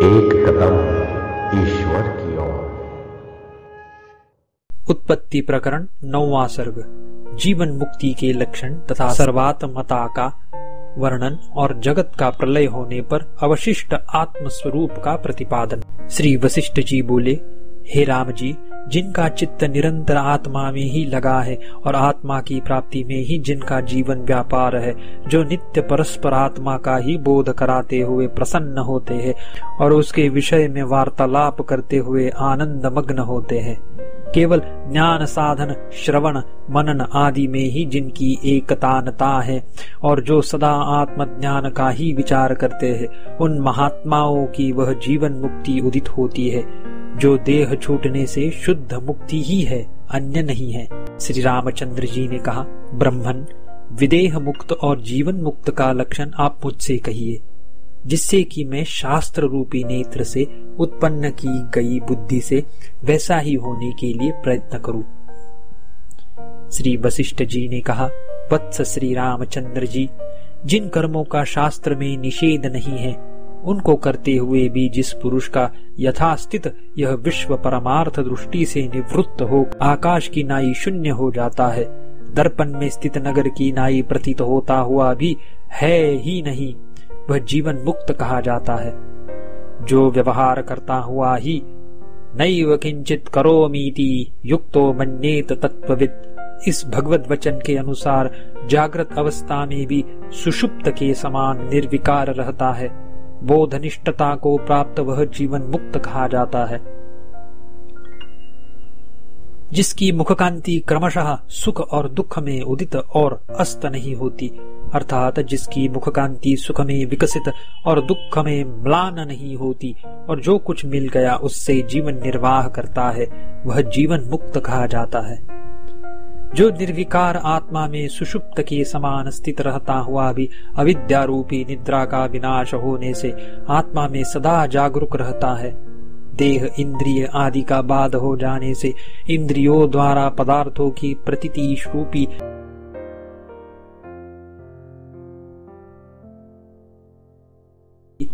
एक कदम ईश्वर की ओर। उत्पत्ति प्रकरण 9वां सर्ग। जीवन मुक्ति के लक्षण तथा सर्वात्मता का वर्णन और जगत का प्रलय होने पर अवशिष्ट आत्म स्वरूप का प्रतिपादन। श्री वशिष्ठ जी बोले, हे राम जी, जिनका चित्त निरंतर आत्मा में ही लगा है और आत्मा की प्राप्ति में ही जिनका जीवन व्यापार है, जो नित्य परस्पर आत्मा का ही बोध कराते हुए प्रसन्न होते हैं और उसके विषय में वार्तालाप करते हुए आनंद मग्न होते हैं, केवल ज्ञान साधन श्रवण मनन आदि में ही जिनकी एकतानता है और जो सदा आत्मज्ञान का ही विचार करते हैं, उन महात्माओं की वह जीवन मुक्ति उदित होती है, जो देह छूटने से शुद्ध मुक्ति ही है, अन्य नहीं है। श्री रामचंद्र जी ने कहा, ब्रह्मन, विदेह मुक्त और जीवन मुक्त का लक्षण आप मुझसे कहिए, जिससे कि मैं शास्त्र रूपी नेत्र से उत्पन्न की गई बुद्धि से वैसा ही होने के लिए प्रयत्न करूं। श्री वशिष्ठ जी ने कहा, वत्स श्री रामचंद्र जी, जिन कर्मों का शास्त्र में निषेध नहीं है, उनको करते हुए भी जिस पुरुष का यथास्थित यह विश्व परमार्थ दृष्टि से निवृत्त हो आकाश की नाई शून्य हो जाता है, दर्पण में स्थित नगर की नाई प्रतीत होता हुआ भी है ही नहीं, वह जीवन मुक्त कहा जाता है। जो व्यवहार करता हुआ ही नैव किंचित करोमीति युक्तो मन्येत तत्त्ववित्, इस भगवत वचन के अनुसार जागृत अवस्था में भी सुषुप्त के समान निर्विकार रहता है, बोधनिष्ठता को प्राप्त वह जीवन मुक्त कहा जाता है। जिसकी मुखकांति क्रमशः सुख और दुख में उदित और अस्त नहीं होती, अर्थात जिसकी मुखकांति सुख में विकसित और दुख में म्लान नहीं होती और जो कुछ मिल गया उससे जीवन निर्वाह करता है, वह जीवन मुक्त कहा जाता है। जो निर्विकार आत्मा में सुषुप्त के समान स्थित रहता हुआ भी अविद्या रूपी निद्रा का विनाश होने से आत्मा में सदा जागरूक रहता है, देह इंद्रिय आदि का बाध हो जाने से इंद्रियों द्वारा पदार्थों की प्रतीति रूपी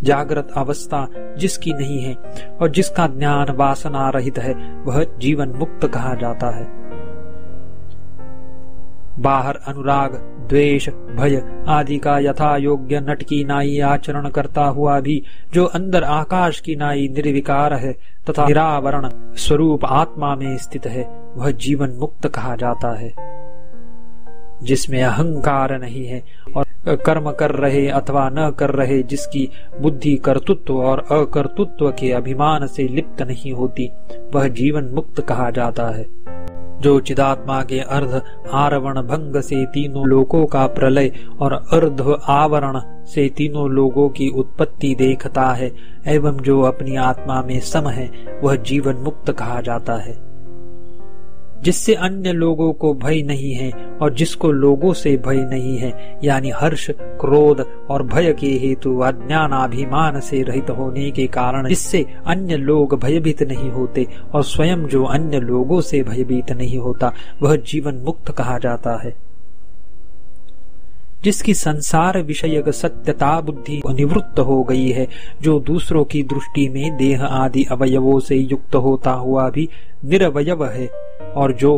जागृत अवस्था जिसकी नहीं है और जिसका ज्ञान वासना रहित है, वह जीवन मुक्त कहा जाता है। बाहर अनुराग द्वेष भय आदि का यथा योग्य नट की नाई आचरण करता हुआ भी जो अंदर आकाश की नाई निर्विकार है तथा निरावरण स्वरूप आत्मा में स्थित है, वह जीवन मुक्त कहा जाता है। जिसमें अहंकार नहीं है और कर्म कर रहे अथवा न कर रहे, जिसकी बुद्धि कर्तृत्व और अकर्तृत्व के अभिमान से लिप्त नहीं होती, वह जीवन मुक्त कहा जाता है। जो चिदात्मा के अर्ध आवरण भंग से तीनों लोकों का प्रलय और अर्ध आवरण से तीनों लोगों की उत्पत्ति देखता है एवं जो अपनी आत्मा में सम है, वह जीवन मुक्त कहा जाता है। जिससे अन्य लोगों को भय नहीं है और जिसको लोगों से भय नहीं है, यानी हर्ष क्रोध और भय के हेतु अज्ञानाभिमान से रहित होने के कारण जिससे अन्य लोग भयभीत नहीं होते और स्वयं जो अन्य लोगों से भयभीत नहीं होता, वह जीवन मुक्त कहा जाता है। जिसकी संसार विषयक सत्यता बुद्धि निवृत्त हो गई है, जो दूसरों की दृष्टि में देह आदि अवयवों से युक्त होता हुआ भी निरवयव है और जो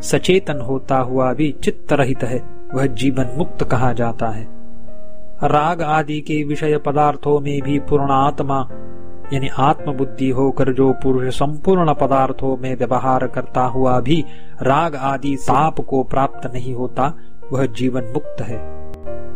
सचेतन होता हुआ भी चित्त रहित है, वह जीवन मुक्त कहा जाता है। राग आदि के विषय पदार्थों में भी पूर्णात्मा यानी आत्मबुद्धि होकर जो पुरुष संपूर्ण पदार्थों में व्यवहार करता हुआ भी राग आदि ताप को प्राप्त नहीं होता, वह जीवन मुक्त है।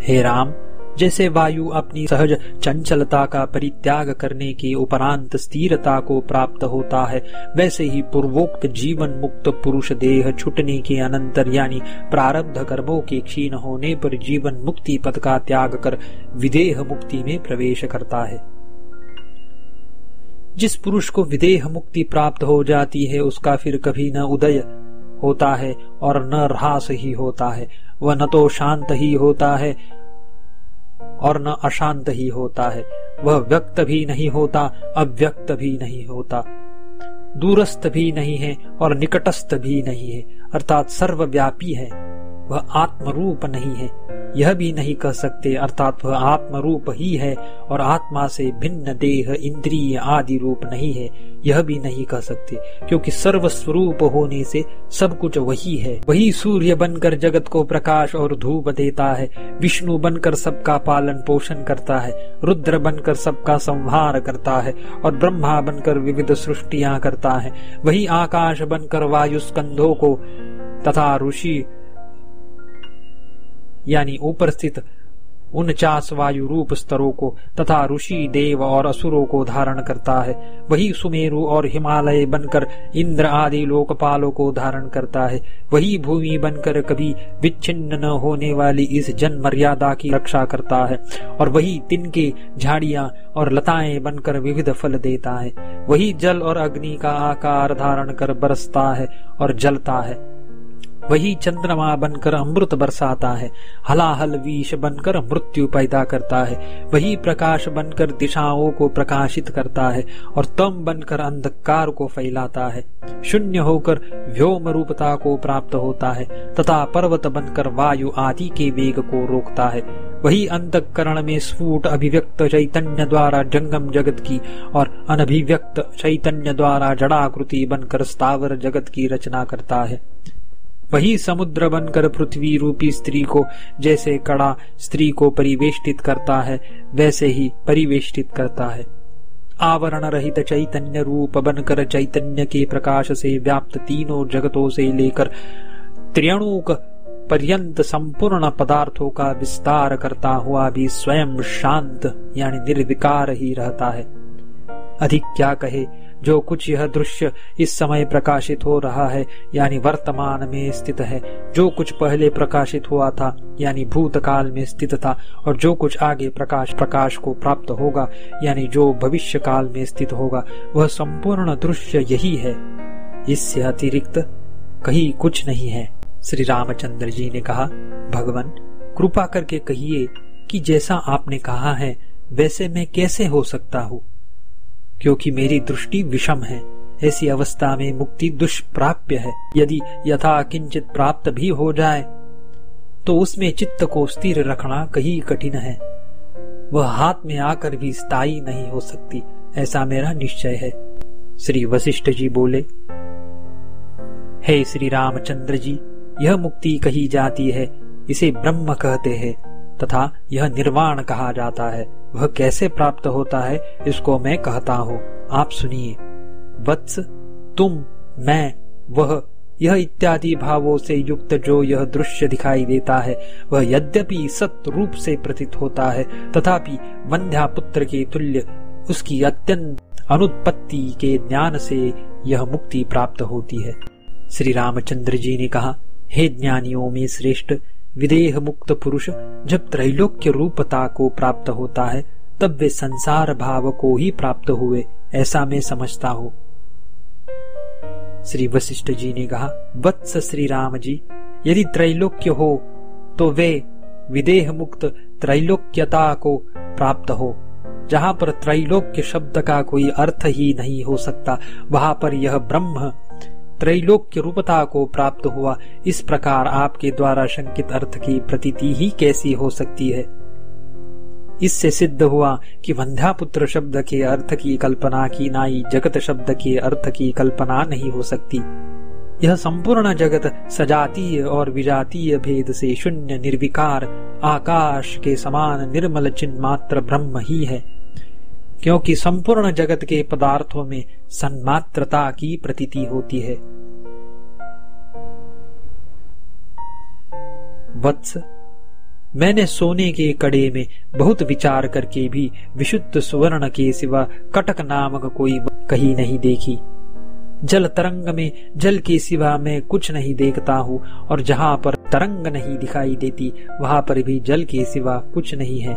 हे राम, जैसे वायु अपनी सहज चंचलता का परित्याग करने के उपरांत स्थिरता को प्राप्त होता है, वैसे ही पूर्वोक्त जीवन मुक्त पुरुष देह छूटने के अनंतर यानी प्रारब्ध कर्मों के क्षीण होने पर जीवन मुक्ति पद का त्याग कर विदेह मुक्ति में प्रवेश करता है। जिस पुरुष को विदेह मुक्ति प्राप्त हो जाती है, उसका फिर कभी न उदय होता है और न ह्रास ही होता है, वह न तो शांत ही होता है और न अशांत ही होता है, वह व्यक्त भी नहीं होता अव्यक्त भी नहीं होता, दूरस्थ भी नहीं है और निकटस्थ भी नहीं है, अर्थात सर्वव्यापी है। वह आत्मरूप नहीं है, यह भी नहीं कह सकते, अर्थात वह आत्म रूप ही है और आत्मा से भिन्न देह, इंद्रिय आदि रूप नहीं है, यह भी नहीं कह सकते, क्योंकि सर्वस्वरूप होने से सब कुछ वही है। वही सूर्य बनकर जगत को प्रकाश और धूप देता है, विष्णु बनकर सबका पालन पोषण करता है, रुद्र बनकर सबका संहार करता है और ब्रह्मा बनकर विविध सृष्टियां करता है। वही आकाश बनकर वायु स्कंधों को तथा ऋषि यानी ऊपर स्थित 49 वायु रूप स्तरों को तथा ऋषि, देव और असुरों को धारण करता है। वही सुमेरु और हिमालय बनकर इंद्र आदि लोकपालों को धारण करता है। वही भूमि बनकर कभी विच्छिन्न न होने वाली इस जन मर्यादा की रक्षा करता है और वही तिनके, झाड़ियां और लताएं बनकर विविध फल देता है। वही जल और अग्नि का आकार धारण कर बरसता है और जलता है। वही चंद्रमा बनकर अमृत बरसाता है, हलाहल विष बनकर मृत्यु पैदा करता है। वही प्रकाश बनकर दिशाओं को प्रकाशित करता है और तम बनकर अंधकार को फैलाता है। शून्य होकर व्योम रूपता को प्राप्त होता है तथा पर्वत बनकर वायु आदि के वेग को रोकता है। वही अंतःकरण में स्फुट अभिव्यक्त चैतन्य द्वारा जंगम जगत की और अनभिव्यक्त चैतन्य द्वारा जड़ाकृति बनकर स्थावर जगत की रचना करता है। वही समुद्र बनकर पृथ्वी रूपी स्त्री को जैसे कड़ा स्त्री को परिवेष्टित करता है वैसे ही परिवेष्टित करता है। आवरण रहित चैतन्य रूप बनकर चैतन्य के प्रकाश से व्याप्त तीनों जगतों से लेकर त्र्यणुक पर्यंत संपूर्ण पदार्थों का विस्तार करता हुआ भी स्वयं शांत यानी निर्विकार ही रहता है। अधिक क्या कहे, जो कुछ यह दृश्य इस समय प्रकाशित हो रहा है यानी वर्तमान में स्थित है, जो कुछ पहले प्रकाशित हुआ था यानी भूतकाल में स्थित था, और जो कुछ आगे प्रकाश को प्राप्त होगा यानी जो भविष्य काल में स्थित होगा, वह संपूर्ण दृश्य यही है। इससे अतिरिक्त कहीं कुछ नहीं है। श्री रामचंद्र जी ने कहा, भगवान कृपा करके कहिए कि जैसा आपने कहा है वैसे मैं कैसे हो सकता हूँ, क्योंकि मेरी दृष्टि विषम है। ऐसी अवस्था में मुक्ति दुष्प्राप्य है। यदि यथा किंचित प्राप्त भी हो जाए तो उसमें चित्त को स्थिर रखना कहीं कठिन है। वह हाथ में आकर भी स्थायी नहीं हो सकती, ऐसा मेरा निश्चय है। श्री वशिष्ठ जी बोले, हे श्री रामचंद्र जी, यह मुक्ति कही जाती है, इसे ब्रह्म कहते हैं तथा यह निर्वाण कहा जाता है। वह कैसे प्राप्त होता है इसको मैं कहता हूँ, आप सुनिए। वत्स, तुम, मैं, वह, यह इत्यादि भावों से युक्त जो यह दृश्य दिखाई देता है, वह यद्यपि सत्य रूप से प्रतीत होता है तथापि वंध्या पुत्र के तुल्य उसकी अत्यंत अनुत्पत्ति के ज्ञान से यह मुक्ति प्राप्त होती है। श्री रामचंद्र जी ने कहा, हे ज्ञानियों में श्रेष्ठ, विदेह मुक्त पुरुष जब त्रैलोक्य रूपता को प्राप्त होता है तब वे संसार भाव को ही प्राप्त हुए, ऐसा मैं समझता हूँ। श्री वशिष्ठ जी ने कहा, वत्स श्री राम जी, यदि त्रैलोक्य हो तो वे विदेह मुक्त त्रैलोक्यता को प्राप्त हो। जहाँ पर त्रैलोक्य शब्द का कोई अर्थ ही नहीं हो सकता, वहां पर यह ब्रह्म त्रैलोक्य रूपता को प्राप्त हुआ। इस प्रकार आपके द्वारा शंकित अर्थ की प्रतीति ही कैसी हो सकती है। इससे सिद्ध हुआ कि वंध्यापुत्र शब्द के अर्थ की कल्पना की नाई जगत शब्द के अर्थ की कल्पना नहीं हो सकती। यह संपूर्ण जगत सजातीय और विजातीय भेद से शून्य निर्विकार आकाश के समान निर्मल चिन्ह मात्र ब्रह्म ही है, क्योंकि संपूर्ण जगत के पदार्थों में सन्मात्रता की प्रतीति होती है। वत्स, मैंने सोने के कड़े में बहुत विचार करके भी विशुद्ध सुवर्ण के सिवा कटक नामक कोई कहीं नहीं देखी। जल तरंग में जल के सिवा मैं कुछ नहीं देखता हूँ, और जहाँ पर तरंग नहीं दिखाई देती वहां पर भी जल के सिवा कुछ नहीं है।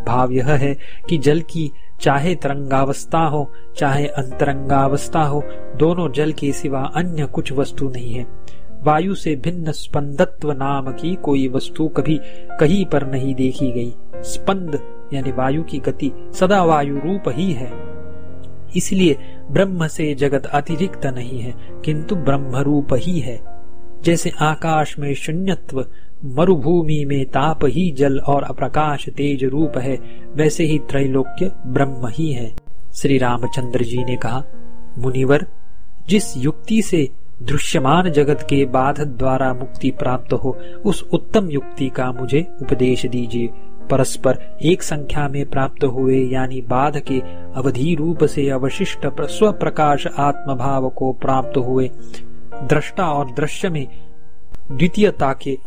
भाव यह है कि जल की चाहे तरंगावस्था हो चाहे अंतरंगावस्था हो, दोनों जल के सिवा अन्य कुछ वस्तु नहीं है। वायु से भिन्न स्पंदत्व नाम की कोई वस्तु कभी कहीं पर नहीं देखी गई। स्पंद यानी वायु की गति सदा वायु रूप ही है। इसलिए ब्रह्म से जगत अतिरिक्त नहीं है, किंतु ब्रह्म रूप ही है। जैसे आकाश में शून्यत्व मरुभूमि में ताप ही जल और अप्रकाश तेज रूप है, वैसे ही त्रैलोक्य ब्रह्म ही है। श्री रामचंद्र जी ने कहा, मुनिवर, जिस युक्ति से दृश्यमान जगत के बाध द्वारा मुक्ति प्राप्त हो, उस उत्तम युक्ति का मुझे उपदेश दीजिए। परस्पर एक संख्या में प्राप्त हुए यानी बाध के अवधि रूप से अवशिष्ट स्वप्रकाश आत्मभाव को प्राप्त हुए दृष्टा और दृश्य में द्वितीयता के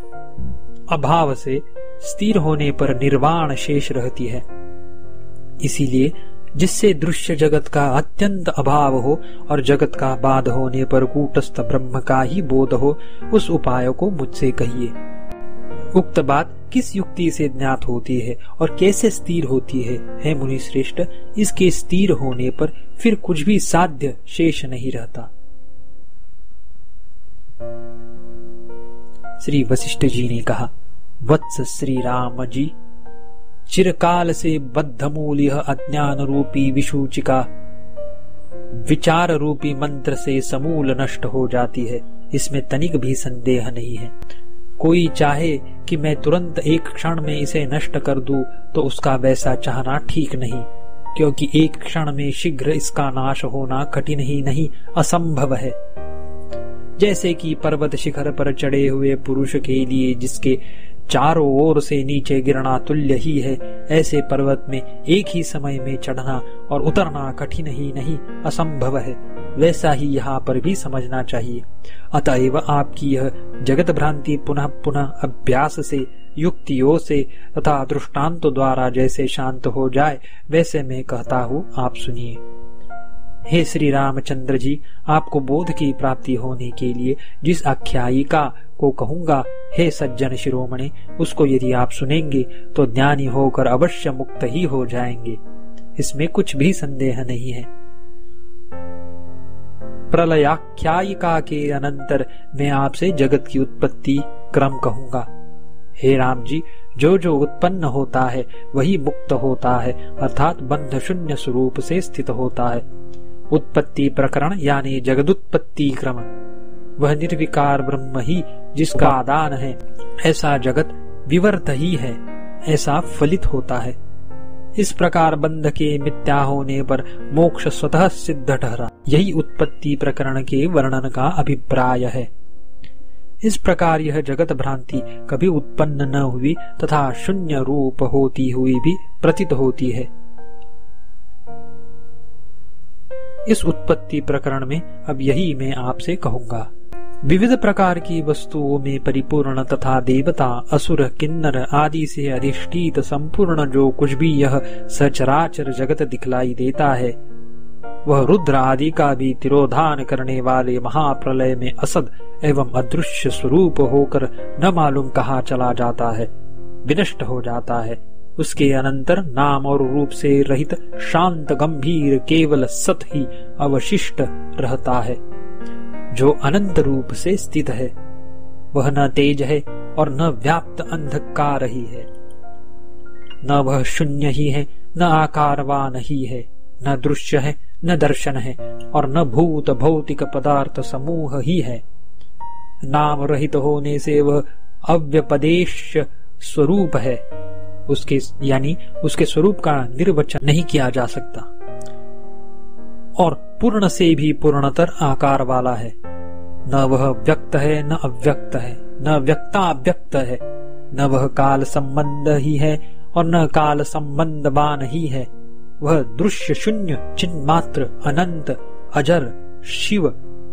अभाव से स्थिर होने पर निर्वाण शेष रहती है। इसीलिए जिससे दृश्य जगत का अत्यंत अभाव हो और जगत का बाध होने पर कूटस्थ ब्रह्म का ही बोध हो, उस उपाय को मुझसे कहिए। उक्त बात किस युक्ति से ज्ञात होती है और कैसे स्थिर होती है मुनि श्रेष्ठ, इसके स्थिर होने पर फिर कुछ भी साध्य शेष नहीं रहता। श्री वशिष्ठ जी ने कहा, वत्स श्री राम जी, चिरकाल से बद्ध मूल यह अज्ञान रूपी विसूचिका विचार रूपी मंत्र से समूल नष्ट हो जाती है, इसमें तनिक भी संदेह नहीं है। कोई चाहे कि मैं तुरंत एक क्षण में इसे नष्ट कर दूं, तो उसका वैसा चाहना ठीक नहीं, क्योंकि एक क्षण में शीघ्र इसका नाश होना कठिन ही नहीं असंभव है। जैसे कि पर्वत शिखर पर चढ़े हुए पुरुष के लिए जिसके चारों ओर से नीचे गिरना तुल्य ही है, ऐसे पर्वत में एक ही समय में चढ़ना और उतरना कठिन ही नहीं असंभव है, वैसा ही यहाँ पर भी समझना चाहिए। अतएव आपकी यह जगत भ्रांति पुनः पुनः अभ्यास से, युक्तियों से तथा दृष्टांतों द्वारा जैसे शांत हो जाए, वैसे मैं कहता हूँ, आप सुनिए। हे श्री रामचंद्र जी, आपको बोध की प्राप्ति होने के लिए जिस आख्यायिका को कहूंगा, हे सज्जन शिरोमणि, उसको यदि आप सुनेंगे तो ज्ञानी होकर अवश्य मुक्त ही हो जाएंगे, इसमें कुछ भी संदेह नहीं है। प्रलयाख्यायिका के अनंतर मैं आपसे जगत की उत्पत्ति क्रम कहूंगा। हे राम जी, जो जो उत्पन्न होता है वही मुक्त होता है, अर्थात बंध शून्य स्वरूप से स्थित होता है। उत्पत्ति प्रकरण यानी जगदुत्पत्ति क्रम, वह निर्विकार ब्रह्म ही जिसका आदान है, ऐसा जगत विवर्त ही है, ऐसा फलित होता है। इस प्रकार बंध के मिथ्या होने पर मोक्ष स्वतः सिद्ध ठहरा, यही उत्पत्ति प्रकरण के वर्णन का अभिप्राय है। इस प्रकार यह जगत भ्रांति कभी उत्पन्न न हुई तथा शून्य रूप होती हुई भी प्रतीत होती है। इस उत्पत्ति प्रकरण में अब यही मैं आपसे कहूंगा। विविध प्रकार की वस्तुओं में परिपूर्ण तथा देवता, असुर, किन्नर आदि से अधिष्ठित संपूर्ण जो कुछ भी यह सचराचर जगत दिखलाई देता है, वह रुद्र आदि का भी तिरोधान करने वाले महाप्रलय में असद एवं अदृश्य स्वरूप होकर न मालूम कहाँ चला जाता है, विनष्ट हो जाता है। उसके अनंतर नाम और रूप से रहित शांत गंभीर केवल सत ही अवशिष्ट रहता है, जो अनंत रूप से स्थित है। वह न तेज है और न व्याप्त अंधकार ही है, न वह शून्य ही है, न आकारवान ही है, न दृश्य है, न दर्शन है, और न भूत भौतिक पदार्थ समूह ही है। नाम रहित होने से वह अव्यपदेश स्वरूप है, उसके यानी उसके स्वरूप का निर्वचन नहीं किया जा सकता, और पूर्ण से भी पूर्णतर आकार वाला है। न वह व्यक्त है न अव्यक्त है, न व्यक्ताव्यक्त है, न वह काल संबंध ही है और न काल संबंधवान ही है। वह दृश्य शून्य चिन्मात्र अनंत अजर शिव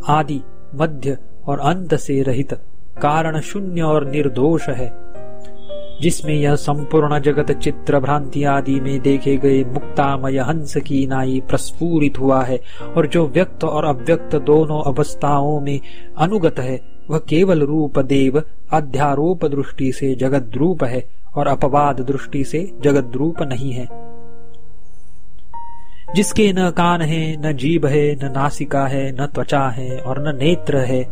आदि मध्य और अंत से रहित कारण शून्य और निर्दोष है, जिसमें यह संपूर्ण जगत चित्र भ्रांति आदि में देखे गए मुक्तामय हंस की नाई प्रस्फुरित हुआ है, और जो व्यक्त और अव्यक्त दोनों अवस्थाओं में अनुगत है, वह केवल रूप देव अध्यारोप दृष्टि से जगद रूप है और अपवाद दृष्टि से जगद रूप नहीं है। जिसके न कान है, न जीभ है, न नासिका है, न त्वचा है और न नेत्र है,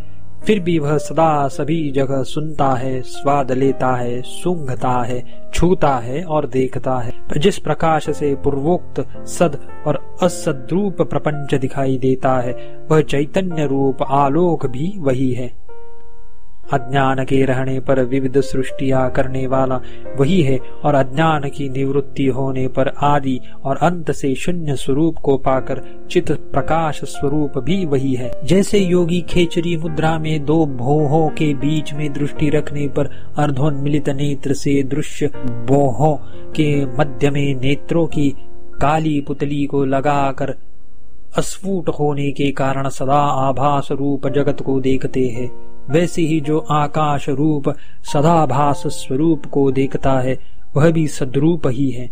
फिर भी वह सदा सभी जगह सुनता है, स्वाद लेता है, सूंघता है, छूता है और देखता है। जिस प्रकाश से पूर्वोक्त सद और असद्रूप प्रपंच दिखाई देता है, वह चैतन्य रूप आलोक भी वही है। अज्ञान के रहने पर विविध सृष्टियां करने वाला वही है और अज्ञान की निवृत्ति होने पर आदि और अंत से शून्य स्वरूप को पाकर चित प्रकाश स्वरूप भी वही है। जैसे योगी खेचरी मुद्रा में दो भौहों के बीच में दृष्टि रखने पर अर्धोन्मिलित नेत्र से दृश्य भौहों के मध्य में नेत्रों की काली पुतली को लगाकर अस्फुट होने के कारण सदा आभास रूप जगत को देखते हैं, वैसे ही जो आकाश रूप सदाभास स्वरूप को देखता है वह भी सद्रूप ही है।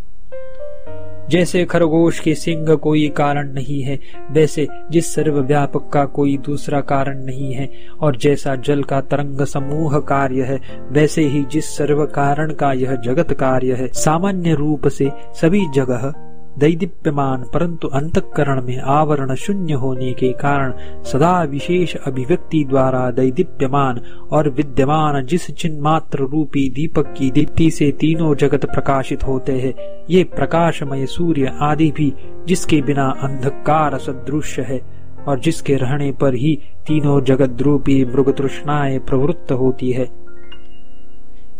जैसे खरगोश के सिंह कोई कारण नहीं है, वैसे जिस सर्वव्यापक का कोई दूसरा कारण नहीं है, और जैसा जल का तरंग समूह कार्य है, वैसे ही जिस सर्व कारण का यह जगत कार्य है। सामान्य रूप से सभी जगह दैदीप्यमान परंतु अंतःकरण में आवरण शून्य होने के कारण सदा विशेष अभिव्यक्ति द्वारा दैदीप्यमान और विद्यमान जिस चिन्मात्र रूपी दीपक की दीप्ति से तीनों जगत प्रकाशित होते हैं, ये प्रकाशमय सूर्य आदि भी जिसके बिना अंधकार सदृश है और जिसके रहने पर ही तीनों जगत रूपी मृग तृष्णाएं प्रवृत्त होती है।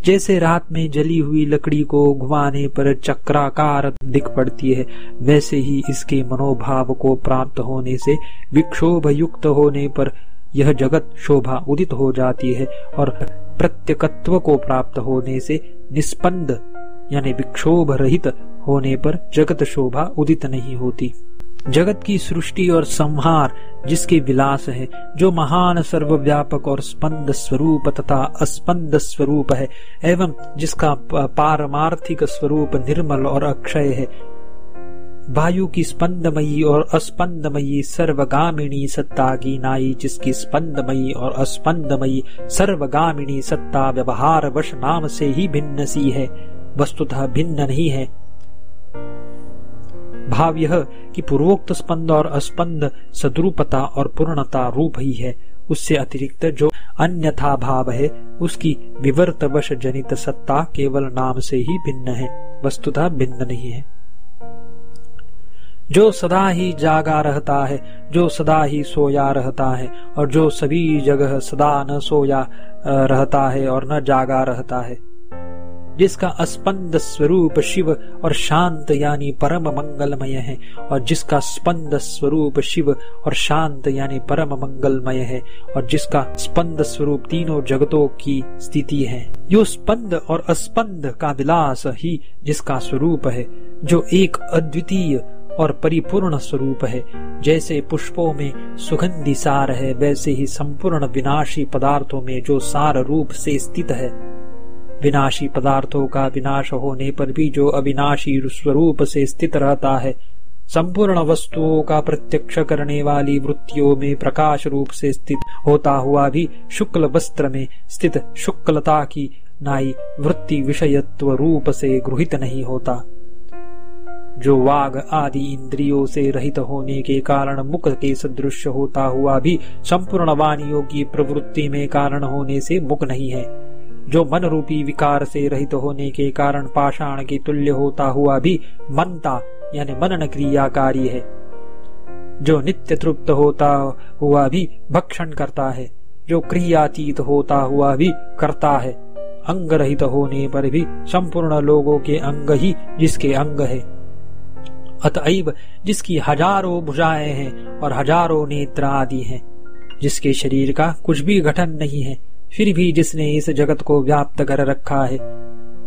जैसे रात में जली हुई लकड़ी को घुमाने पर चक्राकार दिख पड़ती है, वैसे ही इसके मनोभाव को प्राप्त होने से विक्षोभ युक्त होने पर यह जगत शोभा उदित हो जाती है, और प्रत्यकत्व को प्राप्त होने से निस्पंद यानी विक्षोभ रहित होने पर जगत शोभा उदित नहीं होती। जगत की सृष्टि और संहार जिसके विलास है, जो महान सर्वव्यापक और स्पंद स्वरूप तथा अस्पंद स्वरूप है, एवं जिसका पारमार्थिक स्वरूप निर्मल और अक्षय है, वायु की स्पंदमयी और अस्पंदमयी सर्वगामिनी सत्ता की नाई जिसकी स्पंदमयी और अस्पंदमयी सर्वगामिनी सत्ता व्यवहार वश नाम से ही भिन्न सी है, वस्तुतः भिन्न नहीं है। भाव यह कि पूर्वोक्त स्पंद और अस्पंद सद्रूपता और पूर्णता रूप ही है, उससे अतिरिक्त जो अन्यथा भाव है उसकी विवर्तवश जनित सत्ता केवल नाम से ही भिन्न है, वस्तुतः भिन्न नहीं है। जो सदा ही जागा रहता है, जो सदा ही सोया रहता है, और जो सभी जगह सदा न सोया रहता है और न जागा रहता है, जिसका अस्पंद स्वरूप शिव और शांत यानी परम मंगलमय है, और जिसका स्पंद स्वरूप शिव और शांत यानी परम मंगलमय है, और जिसका स्पंद स्वरूप तीनों जगतों की स्थिति है, यो स्पंद और अस्पंद का विलास ही जिसका स्वरूप है, जो एक अद्वितीय और परिपूर्ण स्वरूप है। जैसे पुष्पों में सुगंधि सार है, वैसे ही संपूर्ण विनाशी पदार्थों में जो सार रूप से स्थित है। विनाशी पदार्थों का विनाश होने पर भी जो अविनाशी स्वरूप से स्थित रहता है, संपूर्ण वस्तुओं का प्रत्यक्ष करने वाली वृत्तियों में प्रकाश रूप से स्थित होता हुआ भी शुक्ल वस्त्र में स्थित शुक्लता की नाई वृत्ति विषयत्व रूप से गृहीत नहीं होता। जो वाग आदि इंद्रियों से रहित होने के कारण मुख के सदृश होता हुआ भी संपूर्ण वाणियों की प्रवृत्ति में कारण होने से मुख नहीं है। जो मन रूपी विकार से रहित होने के कारण पाषाण के तुल्य होता हुआ भी मनता यानी मनन क्रियाकारी है। जो नित्य तृप्त होता हुआ भी भक्षण करता है, जो क्रियातीत होता हुआ भी करता है, अंग रहित होने पर भी संपूर्ण लोगों के अंग ही जिसके अंग है। अतएव जिसकी हजारों भुजाएं हैं और हजारों नेत्र आदि हैं, जिसके शरीर का कुछ भी गठन नहीं है, फिर भी जिसने इस जगत को व्याप्त कर रखा है,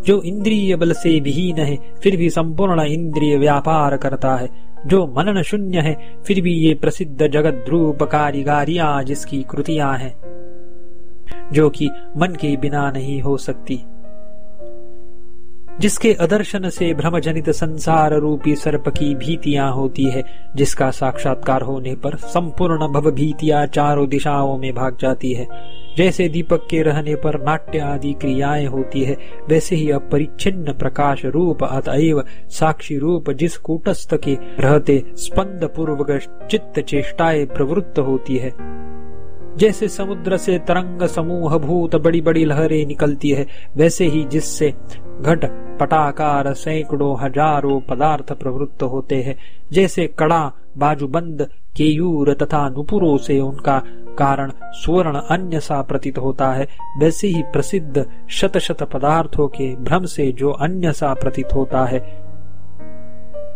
जो इंद्रिय बल से विहीन है फिर भी संपूर्ण इंद्रिय व्यापार करता है, जो मनन शून्य है फिर भी ये प्रसिद्ध जगत ध्रुव कारिगारियां जिसकी कृतियां हैं, जो कि मन के बिना नहीं हो सकती, जिसके अदर्शन से भ्रमजनित संसार रूपी सर्प की भीतियां होती है, जिसका साक्षात्कार होने पर संपूर्ण भव भीतियां चारों दिशाओं में भाग जाती है। जैसे दीपक के रहने पर नाट्य आदि क्रियाएं होती है, वैसे ही अपरिच्छिन्न प्रकाश रूप अतएव साक्षी रूप जिस कूटस्थ के रहते स्पंद पूर्वक चित्त चेष्टाएं प्रवृत्त होती है, जैसे समुद्र से तरंग समूह भूत बड़ी बड़ी लहरें निकलती है, वैसे ही जिससे घट पटाकार सैकड़ों हजारों पदार्थ प्रवृत्त होते हैं, जैसे कड़ा बाजूबंद केयूर तथा नुपुरों से उनका कारण स्वर्ण अन्य सा प्रतीत होता है, वैसे ही प्रसिद्ध शत शत पदार्थों के भ्रम से जो अन्य सा प्रतीत होता है,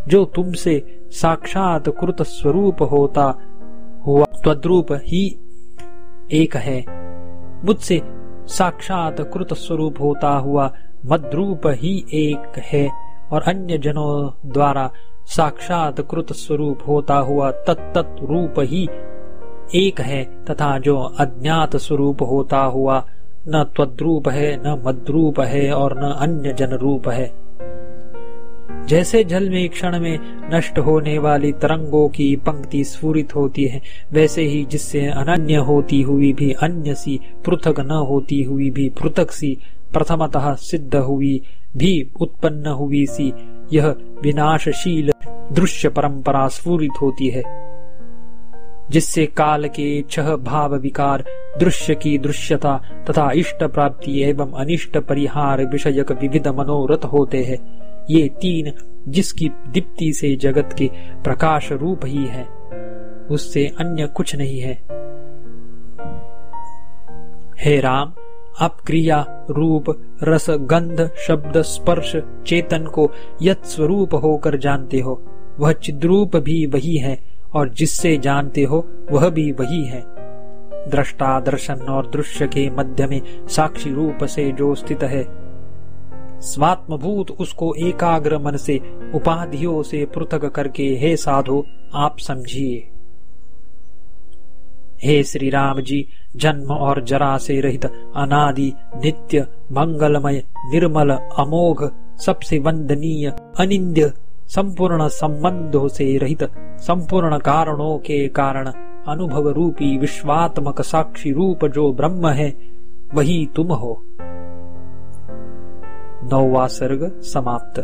जो तुमसे साक्षात कृत स्वरूप होता हुआ त्वद्रूप ही एक है, मुझसे साक्षात कृत स्वरूप होता हुआ मद्रूप ही एक है, और अन्य जनों द्वारा साक्षात कृत स्वरूप होता हुआ तत्त रूप ही एक है, तथा जो अज्ञात स्वरूप होता हुआ न त्वद्रूप है, न मद्रूप है और न अन्य जन रूप है। जैसे जल में क्षण में नष्ट होने वाली तरंगों की पंक्ति स्फुरित होती है, वैसे ही जिससे अनन्य होती हुई भी अन्य सी, पृथक न होती हुई भी पृथक सी, प्रथमतः सिद्ध हुई भी उत्पन्न हुई सी, यह विनाशशील दृश्य परंपरा स्फुरित होती है, जिससे काल के छह भाव विकार, दृश्य की दृश्यता तथा इष्ट प्राप्ति एवं अनिष्ट परिहार विषयक विविध मनोरथ होते हैं। ये तीन जिसकी दीप्ति से जगत के प्रकाश रूप ही है, उससे अन्य कुछ नहीं है। हे राम, आप क्रिया रूप रस गंध शब्द स्पर्श चेतन को यत् स्वरूप होकर जानते हो, वह चिद्रूप भी वही है, और जिससे जानते हो वह भी वही है। दृष्टा दर्शन और दृश्य के मध्य में साक्षी रूप से जो स्थित है, स्वात्मभूत उसको एकाग्र मन से उपाधियों से पृथक करके हे साधो आप समझिए। हे श्री राम जी, जन्म और जरा से रहित अनादि नित्य मंगलमय निर्मल अमोघ सबसे वंदनीय अनिंद्य संपूर्ण संबंधों से रहित संपूर्ण कारणों के कारण अनुभव रूपी विश्वात्मक साक्षी रूप जो ब्रह्म है, वही तुम हो। 9वां सर्ग समाप्त।